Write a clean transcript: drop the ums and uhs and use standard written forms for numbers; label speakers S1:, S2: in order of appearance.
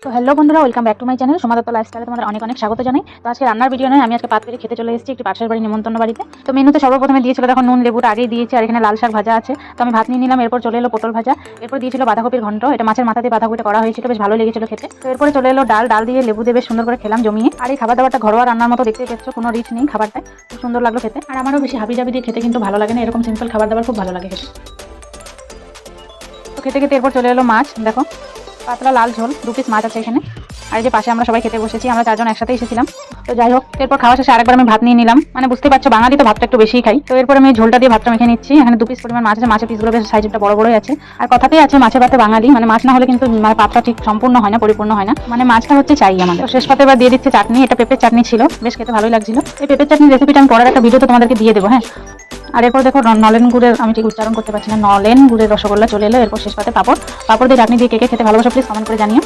S1: তো হ্যালো বন্ধুরা, welcome back to my channel Soma Dutta লাইফস্টাইলে তোমাদের অনেক অনেক স্বাগত জানাই। তো আজকে রান্নার ভিডিও নয়, আমি আজকে পাত পেরে খেতে চলে এসেছি একটি পাশের বাড়ি নিমন্ত্রণ বাড়িতে। তো মেনুতে সর্বপ্রথমে দিয়েছিল দেখো নুন লেবুটা আগেই দিয়েছি, আর এখানে লাল শাক ভাজা আছে। তো আমি ভাত নিয়ে নিলাম। এরপর চলে এলো পটল ভাজা, এরপর দিয়েছিল বাঁধাকপির ঘন্ট, এটা মাছের মাথা দিয়ে বাঁধাকপিটা করা হয়েছিল, বেশ ভালো লেগেছিল খেতে। তো এরপরে চলে এলো ডাল দিয়ে লেবু দিয়ে বেশ সুন্দর করে খেলাম জমিয়ে। আর এই খাবার দাবারটা ঘরোয়া রান্নার মতো দেখতে পেয়েছো, কোনো রিচ নেই খাবারটা, খুব সুন্দর লাগলো খেতে। আর আমারও বেশি হাবি জাবি দিয়ে খেতে কিন্তু ভালো লাগে না, এরকম সিম্পল খাবার দাবার খুব ভালো লাগে খেতে। তো খেতে খেতে এরপর চলে এলো মাছ, দেখো পাতলা লাল ঝোল, 2 পিস মাছ আছে এখানে। আর এই যে পাশে আমরা সবাই খেতে বসেছি, আমরা 4 জন একসাথে এসেছিলাম। তো যাই হোক, এরপর খাওয়া শেষে আরেকবার আমি ভাত নিয়ে নিলাম, মানে বুঝতে পারছো বাঙালি তো ভাতটা একটু বেশিই খাই। তো এরপর আমি ঝোলটা দিয়ে ভাতটা মেখে নিচ্ছি। এখানে 2 পিস পরিমাণ মাছ আছে, মাছের পিসগুলো বেশ সাইজটা বড় বড়ই আছে। আর কথাতেই আছে মাছে ভাতে বাঙালি, মানে মাছ না হলে কিন্তু মানে পাতটা ঠিক সম্পূর্ণ হয় না, পরিপূর্ণ হয় না, মানে মাছটা হচ্ছে চাই আমাদের। তো শেষ পাতে এবার দিয়ে দিচ্ছে চাটনি, এটা পেঁপের চাটনি ছিল, বেশ খেতে ভালোই লাগছিল। এই পেঁপের চাটনির রেসিপিটা আমি পরের একটা ভিডিওতে তোমাদেরকে দিয়ে দেবো, হ্যাঁ। আর এরপর দেখো নলেন গুড়ের, আমি ঠিক উচ্চারণ করতে পারছি না, নলেন গুড়ের রসগোল্লা চলে এলো। এরপর শেষ পাতে পাপড় দিয়ে চাটনি দিয়ে কে কে খেতে ভালোবাসো প্লিজ কমেন্ট করে জানিও।